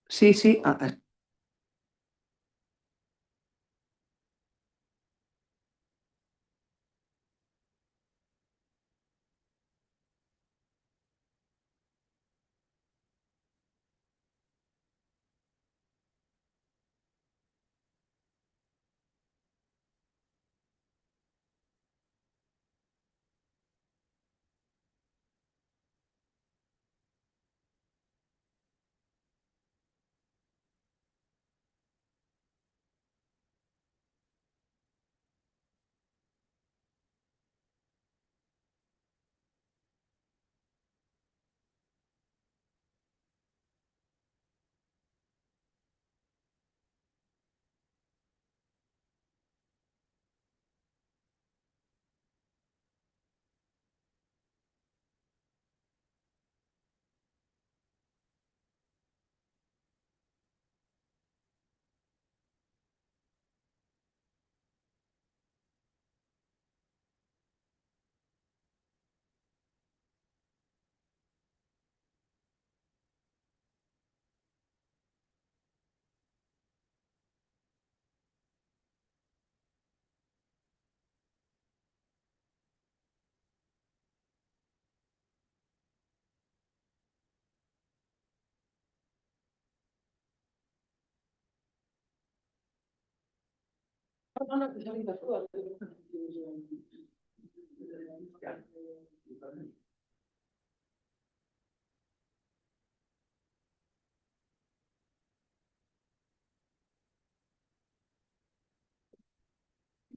Sí, sí.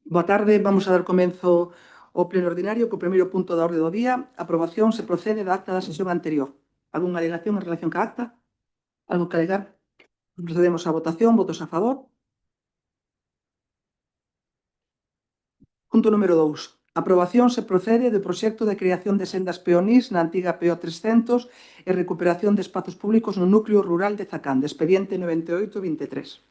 Boa tarde, vamos a dar comezo ao pleno ordinario co primeiro punto da orde do día, aprobación se procede da acta da sesión anterior. Algúnha alegación en relación ca acta? Algo que alegar? Procedemos á votación, votos a favor. Punto número 2. Aprobación se procede do proxecto de creación de sendas peonís na antiga PO 300 e recuperación de espazos públicos no núcleo rural de Zacán, de expediente 98-23.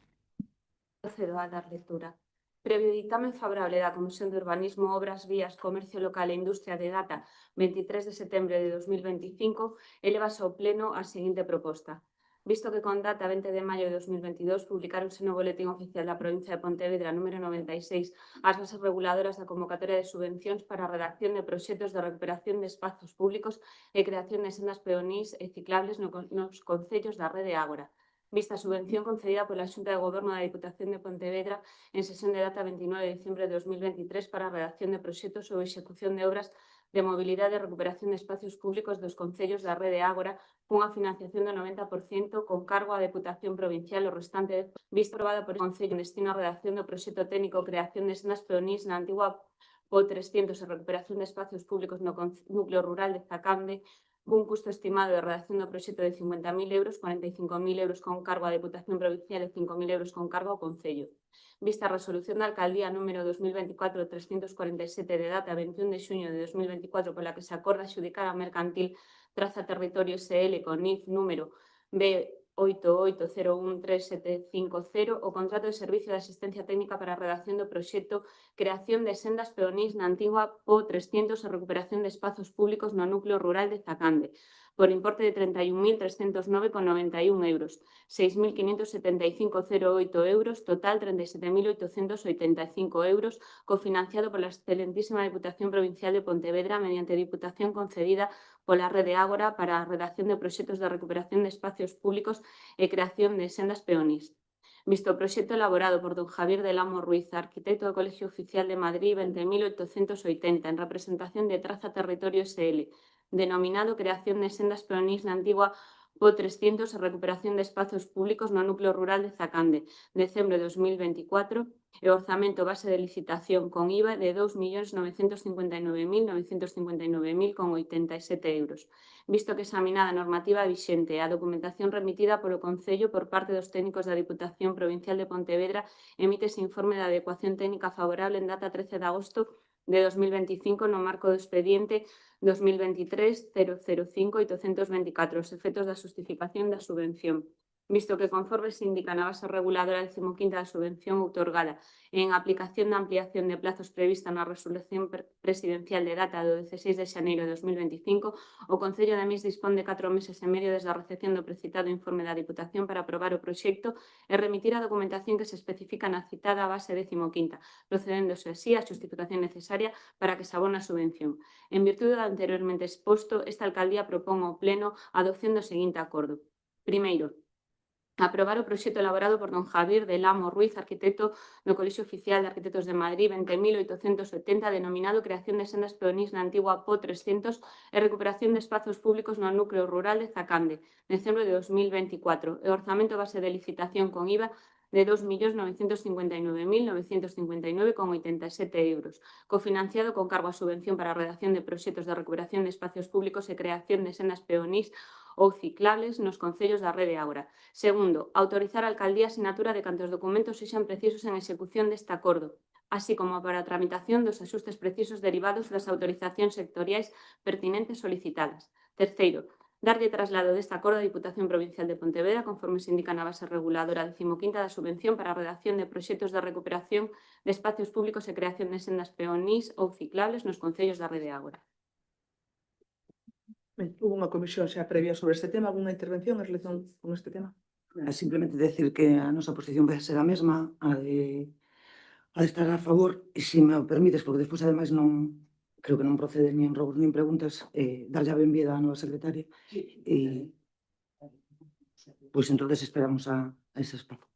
Procedo a dar lectura. Previo dictamen favorable da Comisión de Urbanismo, Obras, Vías, Comercio Local e Industria de data 23 de setembro de 2025, elevase ao Pleno a seguinte proposta. Visto que con data 20 de maio de 2022 publicaronse no Boletín Oficial da Provincia de Pontevedra número 96 as bases reguladoras da convocatoria de subvencións para a redacción de proxectos de recuperación de espazos públicos e creación de sendas peonís e ciclables nos concellos da Rede Ágora. Vista a subvención concedida pola Xunta de Goberno da Diputación de Pontevedra en sesión de data 29 de diciembre de 2023 para a redacción de proxectos ou execución de obras de mobilidade e recuperación de espacios públicos dos concellos da Rede Ágora cunha financiación do 90% con cargo á Deputación Provincial o restante vista aprobada por o Concello en destino á redacción do proxecto técnico creación de sendas peonís na antigua PO 300 e recuperación de espacios públicos no núcleo rural de Zacambe cun custo estimado de redacción do proxecto de 50.000 euros, 45.000 euros con cargo á Deputación Provincial e 5.000 euros con cargo ao Concello. Vista a resolución da Alcaldía número 2024-347 de data 21 de xuño de 2024 pola que se acorda adxudicar a Mercantil Traza Territorio SL con NIF número B88013750 o contrato de servicio de asistencia técnica para a redacción do proxecto creación de sendas peonís na antigua PO 300 e recuperación de espazos públicos no núcleo rural de Zacande, por importe de 31.309,91 euros, 6.575,08 euros, total 37.885 euros, cofinanciado pola excelentísima Diputación Provincial de Pontevedra mediante Diputación concedida pola Rede Ágora para a redacción de proxectos de recuperación de espacios públicos e creación de sendas peonís. Visto o proxecto elaborado por don Javier del Amo Ruiz, arquitecto do Colegio Oficial de Madrid 20.880, en representación de Traza Territorio SL, denominado Creación de sendas peonís na antigua PO 300 e recuperación de espazos públicos no núcleo rural de Zacande, decembro de 2024, e orzamento base de licitación con IVA de 2.959.959,87 euros. Visto que examinada a normativa vixente e a documentación remitida polo Concello por parte dos técnicos da Diputación Provincial de Pontevedra, emítese informe de adecuación técnica favorable en data 13 de agosto de 2025 no marco do expediente 2023-005-824 os efectos da xustificación da subvención. visto que conforme se indica na base reguladora 15ª da subvención outorgada en aplicación da ampliación de plazos prevista na resolución presidencial de data do 16 de xaneiro de 2025, o Concello de Amís dispón de 4 meses e medio desde a recepción do precitado informe da Diputación para aprobar o proxecto e remitir a documentación que se especifica na citada base 15ª, procedéndose así a xustificación necesaria para que se abone a subvención. En virtude do anteriormente exposto, esta alcaldía propón ao Pleno a adopción do seguinte acordo. Primeiro, aprobar o proxecto elaborado por don Javier del Amo Ruiz, arquitecto do Colexio Oficial de Arquitectos de Madrid 20.870, denominado Creación de sendas peonís na antigua PO 300 e recuperación de espazos públicos no núcleo rural de Zacande, decembro de 2024, e orzamento base de licitación con IVA de 2.959.959,87 euros, cofinanciado con cargo a subvención para a redacción de proxectos de recuperación de espacios públicos e creación de sendas peonís ou ciclables nos concellos da Rede Ágora. Segundo, autorizar a alcaldía a sinatura de cantos documentos sexan precisos en execución deste acordo, así como para a tramitación dos axustes precisos derivados das autorizacións sectoriais pertinentes solicitadas. Terceiro, darlle traslado deste acordo á Diputación Provincial de Pontevedra conforme se indica na base reguladora 15ª da subvención para a redacción de proxectos de recuperación de espacios públicos e creación de sendas peonís ou ciclables nos concellos da Rede Ágora. Hubo unha comisión xa previa sobre este tema, algunha intervención en relación con este tema? Simplemente decir que a nosa posición vai ser a mesma, a de estar a favor, e se me o permites, porque despois ademais non creo que non procede nin robos nin preguntas, darlle a benvida á nova secretaria e pois entonces esperamos a ese espazo.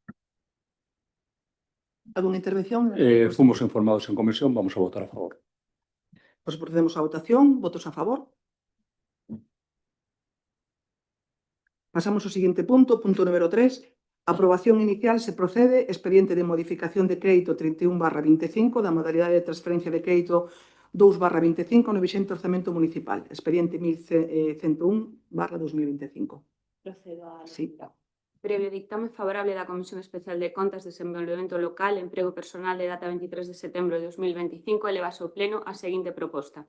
Algunha intervención? Fomos informados en comisión, vamos a votar a favor. Pois procedemos á votación. Votos a favor? Pasamos ao seguinte punto, punto número 3. Aprobación inicial se procede expediente de modificación de crédito 31/25 da modalidade de transferencia de crédito 2/25 no vixente orzamento municipal. Expediente 1101/2025. Procedo a Sí. Previo dictamen favorable da Comisión Especial de Contas, Desenvolvemento Local, Emprego Personal de data 23 de setembro de 2025, elevase ao Pleno a seguinte proposta.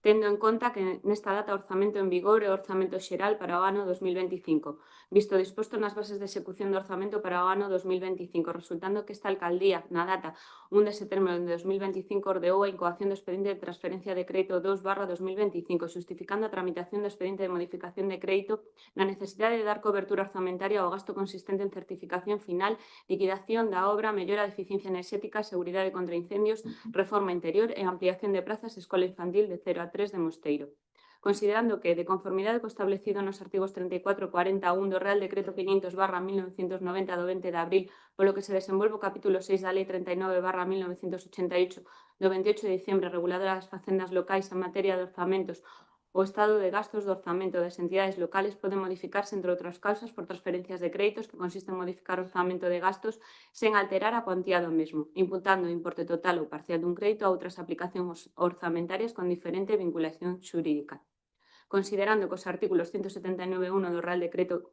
Tendo en conta que nesta data o orzamento en vigor é o orzamento xeral para o ano 2025, visto disposto nas bases de execución do orzamento para o ano 2025, resultando que esta alcaldía, na data 1 de setembro de 2025, ordeou a incoación do expediente de transferencia de crédito 2/2025, xustificando a tramitación do expediente de modificación de crédito na necesidade de dar cobertura orzamentaria ao gasto consistente en certificación final, liquidación da obra, mellora de eficiencia enerxética, seguridade contra incendios, reforma interior e ampliación de prazas escola infantil de 0 a 3 de Mosteiro. Considerando que, de conformidade co establecido nos artigos 34 e 41 do Real Decreto 500/1990 do 20 de abril, polo que se desenvolve o capítulo 6 da Lei 39/1988 do 28 de diciembre reguladora das facendas locais en materia de orzamentos, o estado de gastos do orzamento das entidades locales pode modificarse, entre outras causas, por transferencias de créditos que consisten en modificar o orzamento de gastos sen alterar a cuantía do mesmo, imputando o importe total ou parcial dun crédito a outras aplicacións orzamentarias con diferente vinculación xurídica. Considerando que os artículos 179.1 do Real Decreto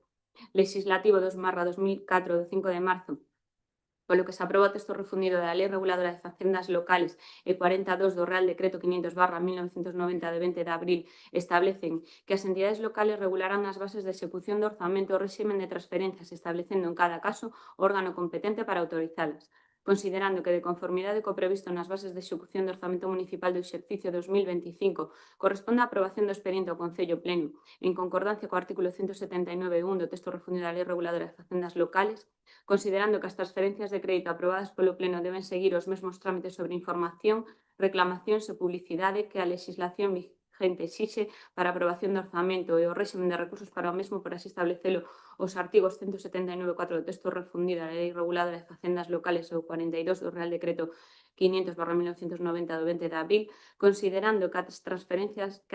Legislativo 2/2004 do 5 de marzo, polo que se aproba o texto refundido da Lei Reguladora de Facendas Locales e 42 do Real Decreto 500/1990 de 20 de abril establecen que as entidades locales regularán as bases de execución do orzamento o réximen de transferencias, establecendo en cada caso o órgano competente para autorizalas. Considerando que, de conformidade co previsto nas bases de execución do orzamento municipal do exercicio 2025, corresponde a aprobación do expediente ao Concello Pleno, en concordancia co artículo 179.1 do texto refundido da Lei Reguladora de Facendas Locales, considerando que as transferencias de crédito aprobadas polo Pleno deben seguir os mesmos trámites sobre información, reclamacións e publicidade que a legislación vigente exixe para a aprobación do orzamento e o réximen de recursos para o mesmo, por así establecelo os artigos 179.4 do texto refundido da Lei Reguladora de Facendas Locales ou 42 do Real Decreto 500/1990 do 20 de abril, considerando que a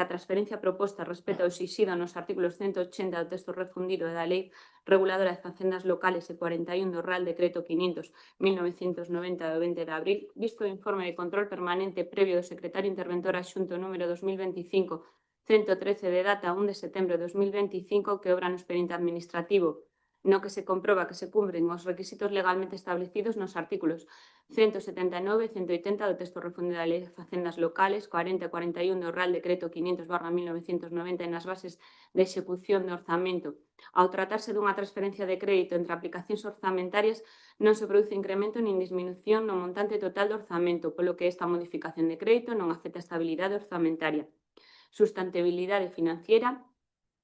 transferencia proposta respecto ao exixido nos artículos 180 do texto refundido da Lei Reguladora de Facendas Locales e 41 do Real Decreto 500/1990 do 20 de abril, visto o informe de control permanente previo do secretario interventor adxunto número 2025-113 de data 1 de setembro de 2025 que obra no expediente administrativo no que se comproba que se cumpren os requisitos legalmente establecidos nos artículos 179 e 180 do texto refundido da Lei de Facendas Locales, 40 e 41 do Real Decreto 500/1990 e nas bases de execución do orzamento. Ao tratarse dunha transferencia de crédito entre aplicacións orzamentarias, non se produce incremento nin disminución no montante total do orzamento, polo que esta modificación de crédito non afecta a estabilidade orzamentaria. Sustentabilidade financiera,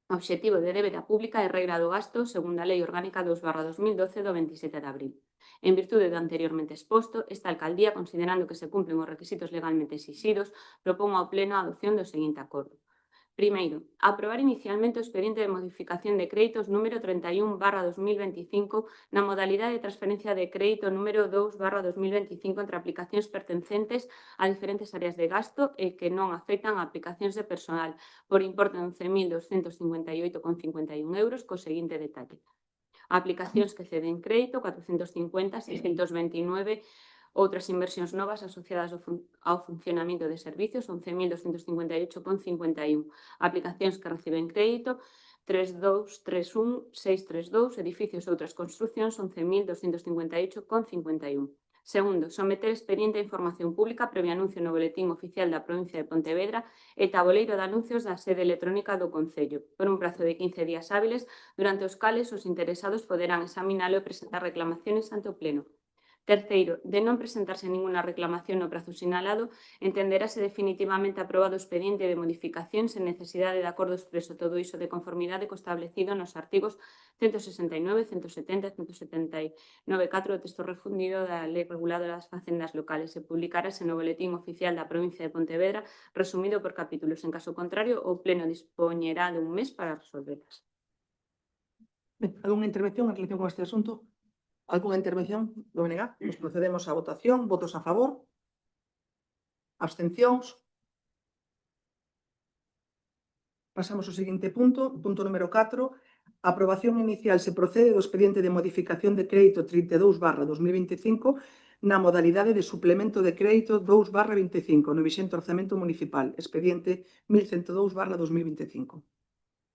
obxectivo de débeda pública e regra do gasto segundo a Lei Orgánica 2/2012 do 27 de abril. En virtude do anteriormente exposto, esta alcaldía, considerando que se cumplen os requisitos legalmente exixidos, propón ao Pleno a adopción do seguinte acordo. Primeiro, aprobar inicialmente o expediente de modificación de créditos número 31/2025 na modalidade de transferencia de crédito número 2/2025 entre aplicacións pertencentes a diferentes áreas de gasto e que non afectan a aplicacións de personal por importe de 11.258,51 euros co seguinte detalle. Aplicacións que ceden crédito 450.629, outras inversións novas asociadas ao funcionamento de servicios 11.258,51. Aplicacións que reciben crédito 3231.632, edificios e outras construcións 11.258,51. Segundo, someter expediente a información pública previo anuncio no Boletín Oficial da Provincia de Pontevedra e taboleiro de anuncios da sede electrónica do Concello, por un prazo de 15 días hábiles, durante os cales os interesados poderán examinalo e presentar reclamaciones ante o Pleno. Terceiro, de non presentarse ninguna reclamación no prazo sinalado, entenderase definitivamente aprobado o expediente de modificación sen necesidade de acordo expreso, todo iso de conformidade co establecido nos artigos 169, 170 e 179.4 do texto refundido da Lei Reguladora das Facendas Locales e publicarase no Boletín Oficial da Provincia de Pontevedra, resumido por capítulos. En caso contrario, o Pleno dispoñerá dun mes para resolvelas. Ben, algunha intervención en relación con este asunto? Algunha intervención do BNG? Pois procedemos á votación. Votos a favor? Abstencións? Pasamos ao seguinte punto, punto número 4. A aprobación inicial se procede do expediente de modificación de crédito 32/2025 na modalidade de suplemento de crédito 2/25 no vixente orzamento municipal, expediente 1102/2025.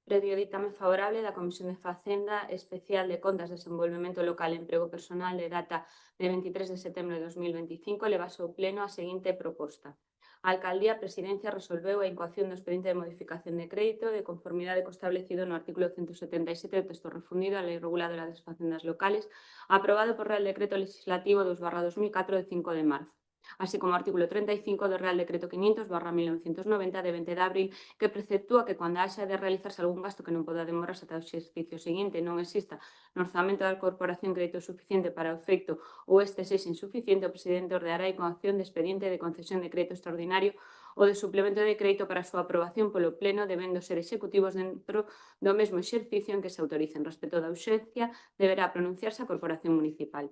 Previo ditame favorable da Comisión de Facenda Especial de Contas, Desenvolvemento Local e Emprego Personal de data de 23 de setembro de 2025, levase ao Pleno a seguinte proposta. A Alcaldía Presidencia resolveu a incoación do expediente de modificación de crédito de conformidade co establecido no artículo 177 do texto refundido a Lei Reguladora das Facendas Locales, aprobado por Real Decreto Legislativo 2/2004 de 5 de marzo, así como o artículo 35 do Real Decreto 500/1990 de 20 de abril, que preceptúa que cando haxa de realizarse algún gasto que non poda demorarse ata o exercicio seguinte e non exista no orzamento da corporación crédito suficiente para o efecto ou este sexa insuficiente, o Presidente ordenará a incoación de expediente de concesión de crédito extraordinario ou de suplemento de crédito para a súa aprobación polo Pleno, debendo ser executivos dentro do mesmo exercicio en que se autoricen. Respecto da urxencia, deberá pronunciarse a Corporación Municipal.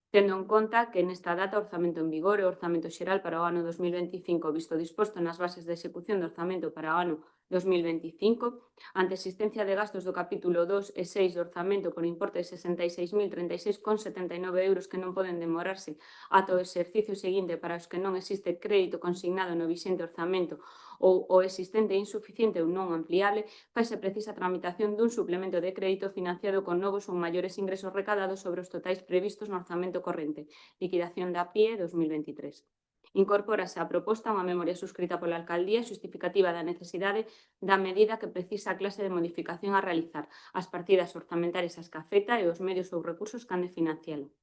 Tendo en conta que nesta data o orzamento en vigor e o orzamento xeral para o ano 2025, visto disposto nas bases de execución do orzamento para o ano 2025, ante existencia de gastos do capítulo 2 e 6 do orzamento por importe de 66.036,79 euros que non poden demorarse ata o exercicio seguinte para os que non existe crédito consignado no vixente orzamento ou o existente é insuficiente ou non ampliable, faise precisa a tramitación dun suplemento de crédito financiado con novos ou maiores ingresos recadados sobre os totais previstos no orzamento corrente, liquidación da PIE 2023. Incorpórase a proposta unha memoria suscrita pola Alcaldía xustificativa da necesidade da medida que precisa a clase de modificación a realizar, as partidas orzamentarias ás que afecta e os medios ou recursos que han de financialo.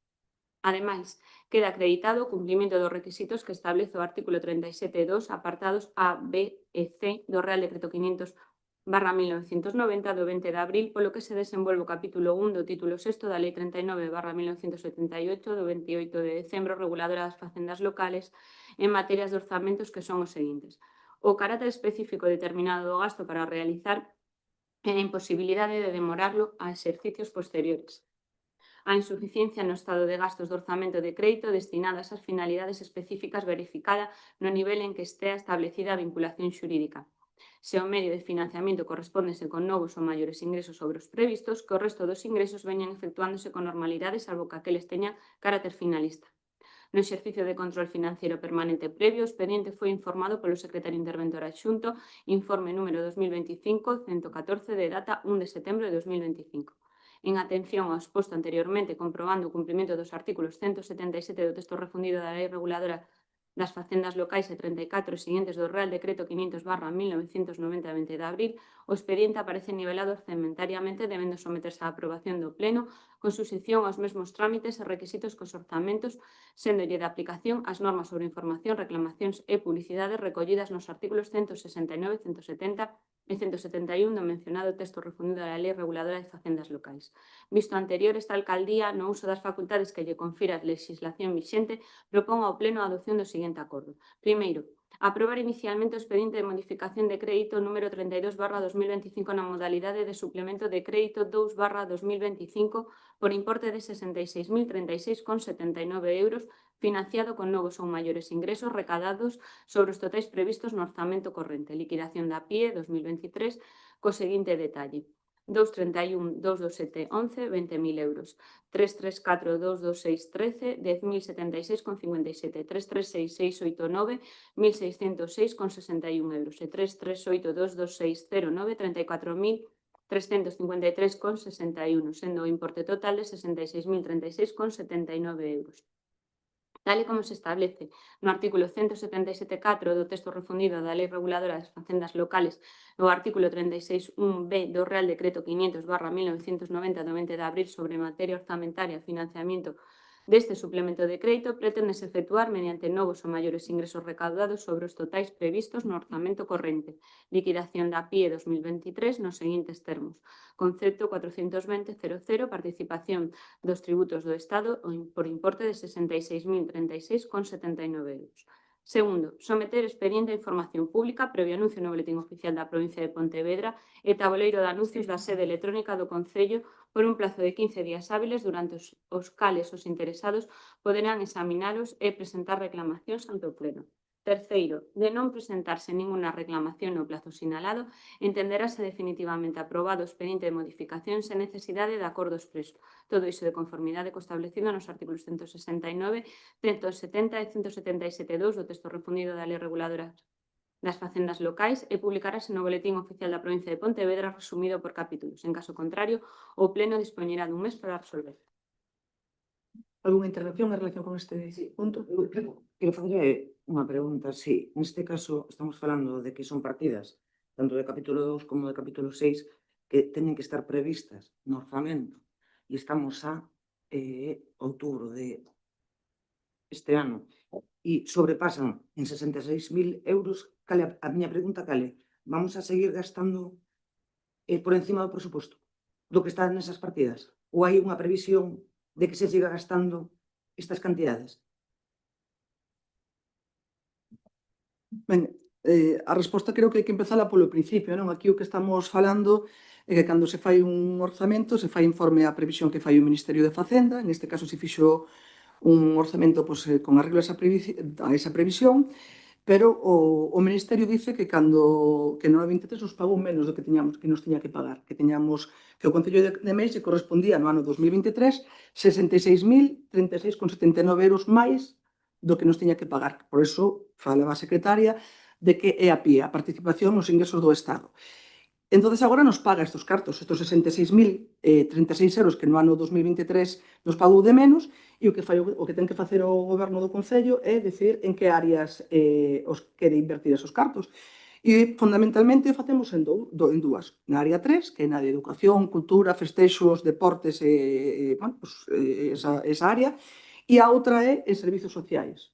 Ademais, queda acreditado o cumprimento dos requisitos que establece o artículo 37.2, apartados A, B e C do Real Decreto 500/1990 do 20 de abril, polo que se desenvolve o capítulo 1 do título 6 da Lei 39/1978 do 28 de decembro reguladora das facendas locales en materias de orzamentos que son os seguintes. O carácter específico determinado do gasto para realizar e a imposibilidade de demorarlo a exercicios posteriores. A insuficiencia no estado de gastos do orzamento de crédito destinadas ás finalidades específicas verificada no nivel en que estea establecida a vinculación xurídica. Se o medio de financiamento correspóndese con novos ou maiores ingresos sobre os previstos, que o resto dos ingresos veñan efectuándose con normalidade, salvo que aqueles teñan carácter finalista. No exercicio de control financiero permanente previo, o expediente foi informado polo secretario interventor adxunto, informe número 2025-114 de data 1 de setembro de 2025. En atención ao exposto anteriormente, comprobando o cumprimento dos artículos 177 do texto refundido da Lei Reguladora das Facendas Locais e 34 e seguintes do Real Decreto 500/1990 de 20 de abril, o expediente aparece nivelado orzamentariamente, debendo someterse á aprobación do Pleno con sucesión aos mesmos trámites e requisitos que os orzamentos, séndolle de aplicación as normas sobre información, reclamacións e publicidade recollidas nos artículos 169, 170 e 171 do mencionado texto refundido da Lei Reguladora de Facendas Locais. Visto o anterior, esta alcaldía, no uso das facultades que lle confira a legislación vixente, propón ao Pleno a adopción do seguinte acordo. Primeiro, aprobar inicialmente o expediente de modificación de crédito número 32/2025 na modalidade de suplemento de crédito 2/2025 por importe de 66.036,79 euros, financiado con novos ou maiores ingresos recadados sobre os totais previstos no orzamento corrente. Liquidación da PIE 2023 co seguinte detalle. 231.22711, 20.000 euros. 334.22613, 10.076,57. 336.689, 1.606,61 euros. E 338.22609, 34.353,61, sendo o importe total de 66.036,79 euros. Tal e como se establece no artículo 177.4 do texto refundido da Lei Reguladora das Facendas Locales e o artículo 36.1b do Real Decreto 500/1990 do 20 de abril sobre materia orzamentaria e financiamento deste suplemento de crédito, preténdese efectuar mediante novos ou maiores ingresos recaudados sobre os totais previstos no orzamento corrente. Liquidación da PIE 2023 nos seguintes termos. Concepto 420.00, participación dos tributos do Estado por importe de 66.036,79 euros. Segundo, someter expediente a información pública previo anuncio no boletín oficial da provincia de Pontevedra e tabuleiro de anuncios da sede electrónica do Concello por un plazo de 15 días hábiles durante os cales os interesados poderán examinalos e presentar reclamacións ante o Pleno. Terceiro, de non presentarse ninguna reclamación no plazo sinalado, entenderase definitivamente aprobado o expediente de modificación sen necesidade de acordo expreso. Todo iso de conformidade co establecido nos artículos 169, 170 e 177.2 do texto refundido da Lei Reguladora das Facendas Locais e publicarase no boletín oficial da provincia de Pontevedra resumido por capítulos. En caso contrario, o Pleno dispoñerá dun mes para resolver. Algúna intervención en relación con este punto? Quero facer unha pregunta. Si, neste caso, estamos falando de que son partidas, tanto de capítulo 2 como de capítulo 6, que teñen que estar previstas no orzamento. E estamos a outubro de este ano e sobrepasan en 66.000 euros. Cale, a miña pregunta cale, vamos a seguir gastando por encima do presuposto do que está nesas partidas? Ou hai unha previsión de que se siga gastando estas cantidades? Ben, a resposta creo que hai que empezala polo principio, non? Aquí o que estamos falando é que cando se fai un orzamento se fai informe á previsión que fai o Ministerio de Facenda, neste caso se fixo un orzamento con arreglo a esa previsión, pero o Ministerio dice que cando que no 23 nos pagou menos do que tiñamos, que nos tiña que pagar, que tiñamos que o Concello de Meis lle correspondía no ano 2023 66.036,79 euros máis do que nos tiña que pagar. Por eso falaba a secretaria de que é a PIE, a participación nos ingresos do Estado. Entón, agora nos paga estes cartos, estes 66.036 euros que no ano 2023 nos pagou de menos, e o que ten que facer o Goberno do Concello é dicir en que áreas os quere invertir esos cartos. E, fundamentalmente, o facemos en dúas. Na área 3, que é na de educación, cultura, festexos, deportes, esa área, e a outra é en servizos sociais,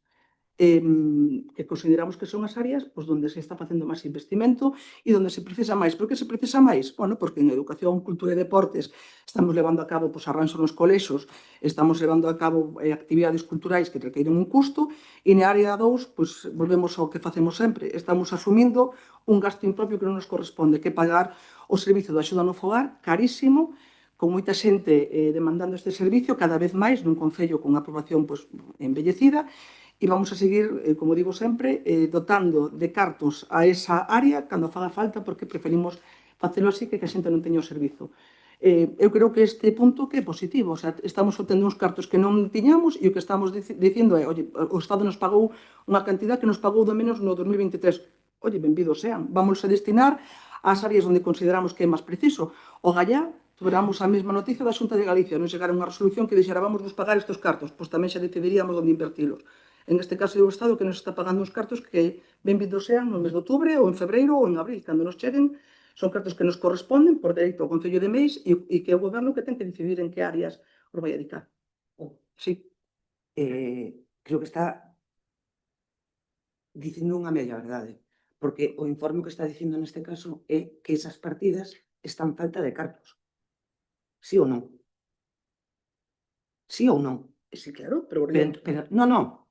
que consideramos que son as áreas onde se está facendo máis investimento e onde se precisa máis. Por que se precisa máis? Bueno, porque en educación, cultura e deportes estamos levando a cabo arranxos nos colexos, estamos levando a cabo actividades culturais que requeiren un custo, e na área 2, volvemos ao que facemos sempre, estamos asumindo un gasto impropio que non nos corresponde, que pagar o servizo de axuda no fogar, carísimo, con moita xente demandando este servicio, cada vez máis nun concello con aprobación envellecida, e vamos a seguir, como digo sempre, dotando de cartos a esa área cando faga falta, porque preferimos facelo así que a xente non teña o servizo. Eu creo que este punto que é positivo, o sea, estamos obtendo uns cartos que non tiñamos e o que estamos dicindo é, oye, o Estado nos pagou unha cantidad que nos pagou do menos no 2023. Oye, benvidos sean, vamos a destinar ás áreas onde consideramos que é máis preciso. O Gallá tuveramos a mesma noticia da Xunta de Galicia, non chegaron unha resolución que dixera vamos vos pagar estes cartos, pois tamén xa decidiríamos onde invertilos. En este caso é o Estado que nos está pagando uns cartos que benvidos sean no mes de outubro ou en febreiro ou en abril, cando nos cheguen, son cartos que nos corresponden por dereito ao Concello de Meis e que é o Goberno que ten que decidir en que áreas os vai dedicar. Sí. Creo que está dicindo unha media verdade, porque o informe que está dicindo neste caso é que esas partidas están falta de cartos. Sí ou non? Sí ou non? Sí, claro, pero No.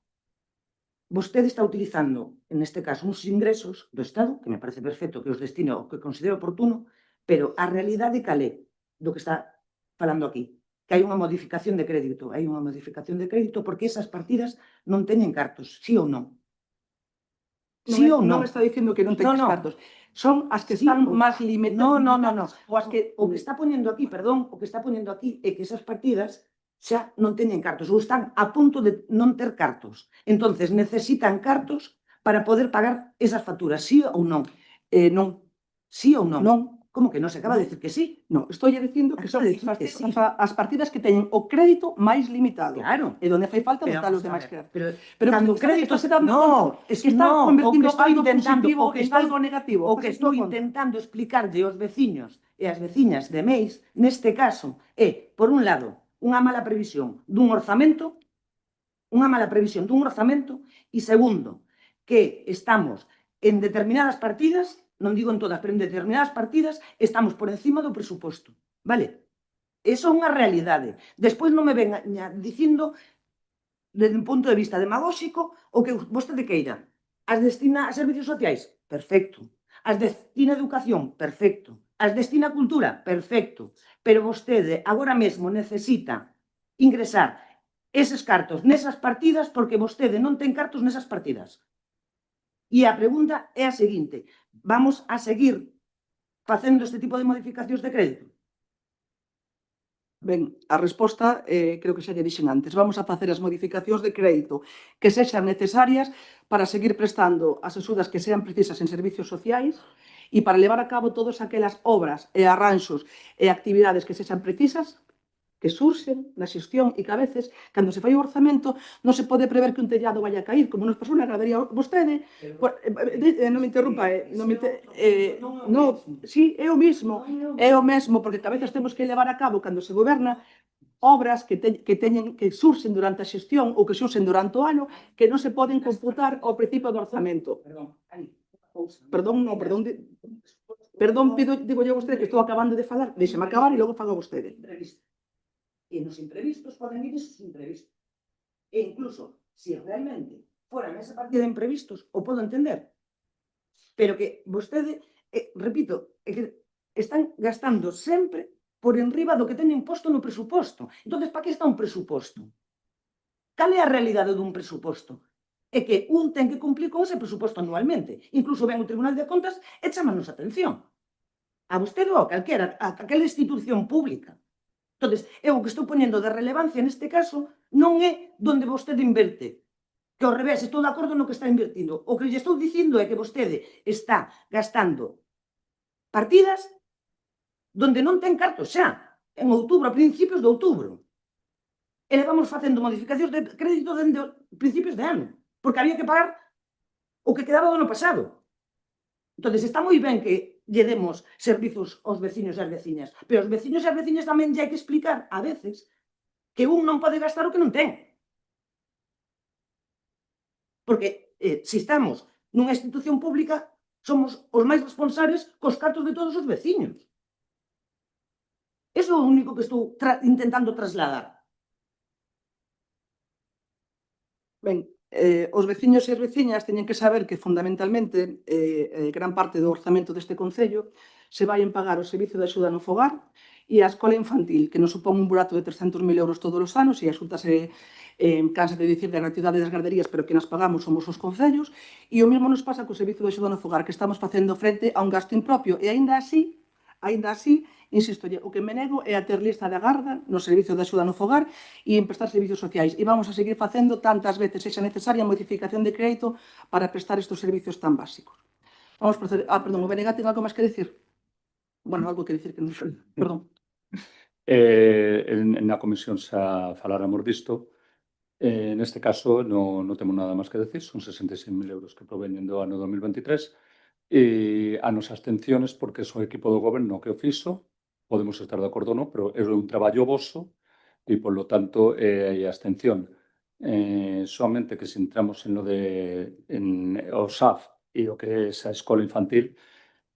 Vostede está utilizando, neste caso, uns ingresos do Estado, que me parece perfecto que os destine ao que considere oportuno, pero a realidade cal é do que está falando aquí? Que hai unha modificación de crédito. Hai unha modificación de crédito porque esas partidas non teñen cartos, sí ou non? Sí ou non? Non está dicindo que non teñas cartos. Son as que Sí, están máis limitadas. No. O que está poñendo aquí, perdón, o que está poñendo aquí é que esas partidas xa non teñen cartos ou están a punto de non ter cartos. Entonces necesitan cartos para poder pagar esas facturas, sí ou non? Non. Sí ou non? Non. Como que non? Se acaba de decir que sí. Non, estou dicindo que son Acaba de decir que sí. as partidas que teñen o crédito máis limitado. Claro. E onde fai falta Pero botar os vamos a demais ver, créditos. pero cando está- crédito está dando no, conta, es que está no, convertindo o que estou algo intentando, positivo o que en estou- algo negativo. O que estou intentando explicarlle aos veciños e ás veciñas de Meis, neste caso, é, por un lado, unha mala previsión dun orzamento, e segundo, que estamos en determinadas partidas, non digo en todas, pero en determinadas partidas estamos por encima do presuposto, vale? Eso é unha realidade. Despois non me venga dicindo desde un punto de vista demagóxico o que vostede queira. As destina a servicios sociais? Perfecto. As destina a educación? Perfecto. As destina a cultura? Perfecto. Pero vostede agora mesmo necesita ingresar eses cartos nesas partidas porque vostede non ten cartos nesas partidas. E a pregunta é a seguinte: vamos a seguir facendo este tipo de modificacións de crédito? Ben, a resposta creo que xa lle dixen antes. Vamos a facer as modificacións de crédito que sexan necesarias para seguir prestando as axudas que sean precisas en servicios sociais e para levar a cabo todas aquelas obras e arranxos e actividades que sexan precisas que surxen na xestión e que a veces, cando se fai o orzamento, non se pode prever que un tellado vai a cair, como nos pasou na gradería vostede. Non me interrumpa, sí, é o mesmo, porque a veces temos que levar a cabo, cando se goberna, obras que surxen durante a xestión ou que surxen durante o ano que non se poden computar ao principio do orzamento. Perdón, digo yo a vostede que estou acabando de falar, deixeme acabar e logo fago a vostede. E nos imprevistos poden ir esos imprevistos. E incluso, se realmente foran esa partida de imprevistos, o podo entender. Pero que vostede, repito, é que están gastando sempre por enriba do que teñen posto no presuposto. Entón, para que está un presuposto? Cal é a realidade dun presuposto? É que un ten que cumplir con ese presuposto anualmente. Incluso ven o Tribunal de Contas e chamanos a atención. A vostede ou a calquera, a calquera institución pública. Entón, eu o que estou poñendo de relevancia neste caso non é donde vostede inverte, que ao revés, estou de acordo no que está invertindo. O que lle estou dicindo é que vostede está gastando partidas donde non ten cartos xa, en outubro, a principios de outubro. E levamos facendo modificacións de crédito dende principios de ano, porque había que pagar o que quedaba do ano pasado. Entón, está moi ben que lle demos servizos aos veciños e ás veciñas, pero aos veciños e ás veciñas tamén lle hai que explicar, a veces, que un non pode gastar o que non ten. Porque, se estamos nunha institución pública, somos os máis responsables cos cartos de todos os veciños. Eso é o único que estou intentando trasladar. Ben, os veciños e as veciñas teñen que saber que, fundamentalmente, gran parte do orzamento deste Concello se vai en pagar o servicio de axuda no fogar e a escola infantil, que nos supón un burato de 300.000 euros todos os anos, e a Xunta se cansa de dicir da gratuidade das garderías, pero que nas pagamos somos os concellos, e o mesmo nos pasa co servicio de axuda no fogar, que estamos facendo frente a un gasto impropio, e aínda así, insisto, o que me nego é a ter lista de agarda no servicio de axuda no fogar e en prestar servicios sociais. E vamos a seguir facendo tantas veces sexa necesaria a modificación de crédito para prestar estes servicios tan básicos. Vamos proceder. Perdón, o BNG ten algo máis que dicir? Bueno, algo que dicir que non sei. Perdón. Na comisión xa faláramos disto. Neste caso, non temos nada máis que decir. Son 66.000 euros que proveñen do ano 2023. E a nos abstenciones, porque é o equipo do goberno que o fixo. Podemos estar de acordo ou non, pero é un traballo voso e, polo tanto, hai abstención. Somente que se entramos en o SAF e o que é a escola infantil,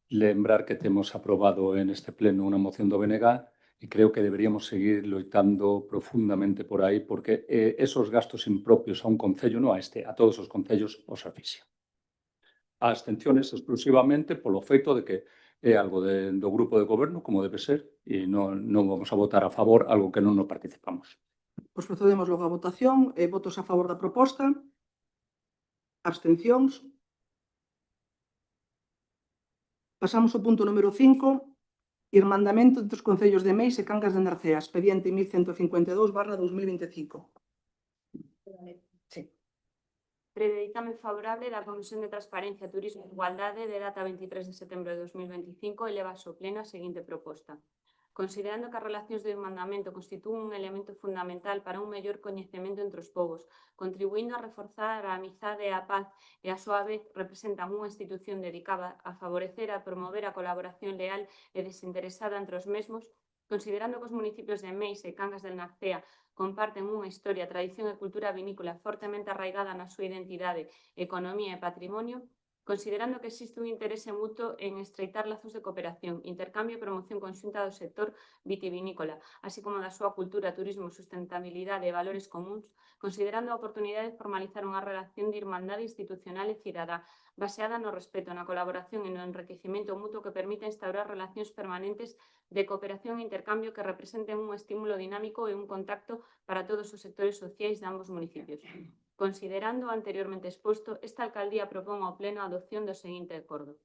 lembrar que temos aprobado en este pleno unha moción do BNG e creo que deberíamos seguir loitando profundamente por aí, porque esos gastos impropios a un concello, non a este, a todos os concellos, os aficia. A abstenciones exclusivamente polo feito de que é algo do grupo de goberno, como debe ser, e non vamos a votar a favor algo que non nos participamos. Pois procedemos logo á votación. Votos a favor da proposta. Abstencións. Pasamos ao punto número 5. Irmandamento entre os concellos de Meis e Cangas de Narcea, expediente 1152/2025. Sí. Previo ditame favorable da Comisión de Transparencia, Turismo e Igualdade de data 23 de setembro de 2025 eleva ao pleno a seguinte proposta. Considerando que as relacións de irmandamento constitúen un elemento fundamental para un mellor coñecemento entre os povos, contribuindo a reforzar a amizade e a paz e a súa vez representan unha institución dedicada a favorecer e a promover a colaboración leal e desinteresada entre os mesmos, considerando que os municipios de Meis e Cangas del Narcea comparten unha historia, tradición e cultura vinícola fortemente arraigada na súa identidade, economía e patrimonio, considerando que existe un interese mutuo en estreitar lazos de cooperación, intercambio e promoción conxunta do sector vitivinícola, así como da súa cultura, turismo, sustentabilidade e valores comuns, considerando a oportunidade de formalizar unha relación de irmandade institucional e cidadá, baseada no respeto, na colaboración e no enriquecimento mutuo que permita instaurar relacións permanentes de cooperación e intercambio que representen un estímulo dinámico e un contacto para todos os sectores sociais de ambos municipios. Considerando o anteriormente exposto, esta alcaldía propón ao pleno a adopción do seguinte acordo.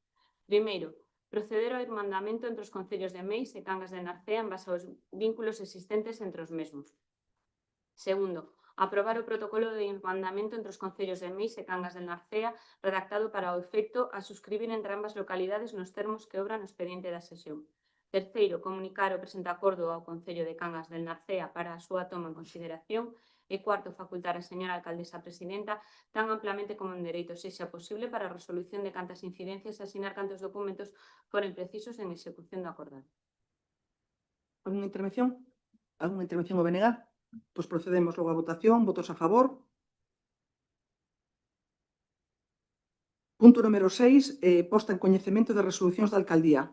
Primeiro, proceder ao irmandamento entre os concellos de Meis e Cangas de Narcea en base aos vínculos existentes entre os mesmos. Segundo, aprobar o protocolo de irmandamento entre os concellos de Meis e Cangas de Narcea redactado para o efecto a suscribir entre ambas localidades nos termos que obra no expediente da sesión. Terceiro, comunicar o presente acordo ao Concello de Cangas del Narcea para a súa toma en consideración. E cuarto, facultar a señora alcaldesa presidenta tan amplamente como en dereito sexa posible para a resolución de cantas incidencias e asinar cantos documentos foren precisos en execución do acordado. Algúna intervención? Algúna intervención ao BNG? Pois procedemos logo á votación. Votos a favor. Punto número 6. Posta en coñecemento de resolucións da alcaldía.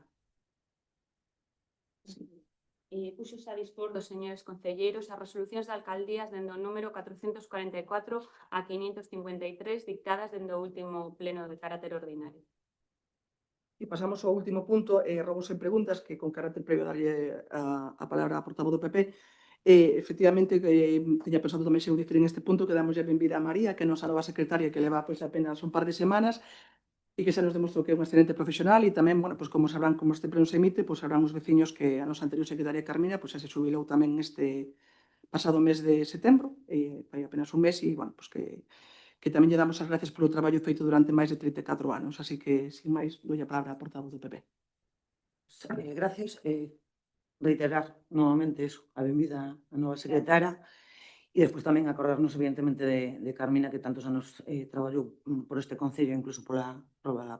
Puxos a dispor dos señores concelleiros as resolucións de alcaldías dende o número 444 a 553 dictadas dende o último pleno de carácter ordinario. E pasamos ao último punto, robos e preguntas, que con carácter previo darlle a palabra a portavoz do PP. Efectivamente, tiña pensado tamén se eu dicir en este punto que damos a benvida a María, que é a nosa nova secretaria, que leva pois apenas un par de semanas, e que xa nos demostrou que é unha excelente profesional e tamén, bueno, pois como sabrán, como este pleno se emite, pois sabrán os veciños que a nosa anterior secretaria Carmina pois xa se xubilou tamén este pasado mes de setembro, hai apenas un mes e, bueno, pois que tamén lle damos as gracias polo traballo feito durante máis de 34 anos. Así que, sin máis, doi a palabra a portavoz do PP. Gracias. Reiterar novamente eso, a benvida a nova secretaria. E despois tamén acordarnos, evidentemente, de Carmina, que tantos anos traballou por este concello, incluso pola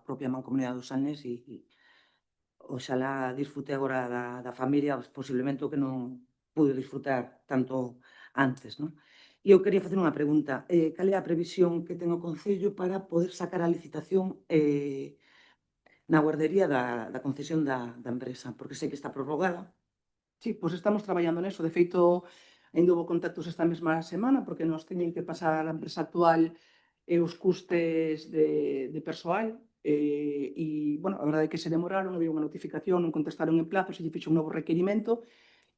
propia mancomunidade dos Salnés, e oxalá disfrute agora da familia, posiblemente o que non pude disfrutar tanto antes, non? E eu quería facer unha pregunta. Cal é a previsión que ten o concello para poder sacar a licitación na guardería da concesión da empresa? Porque sei que está prorrogada. Sí, pois estamos traballando neso. De feito, ainda houve contactos esta mesma semana porque nos teñen que pasar a empresa actual os custes de persoal e, bueno, a verdade é que se demoraron, había unha notificación, non contestaron en plazo, se lle fixo un novo requerimento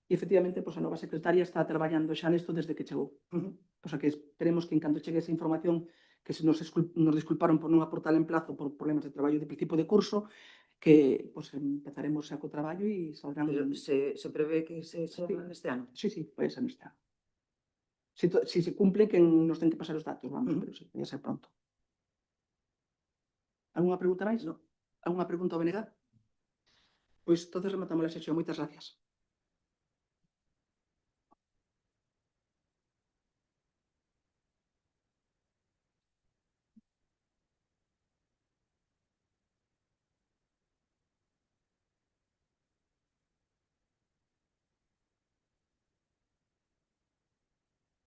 e, efectivamente, pois a nova secretaria está traballando xa nesto desde que chegou. O sea que esperemos que, en canto chegue esa información, que se nos disculparon por non aportar en plazo por problemas de traballo de principio de curso, que pois empezaremos xa co traballo e saldrán... Pero se prevé que se neste ano? Sí, vai ser neste ano. Si se cumple, que nos ten que pasar os datos, vamos, pero sí, vai ser pronto. Algúna pregunta máis? No. Algúna pregunta ao BNG? Pois entonces rematamos a sesión. Moitas gracias.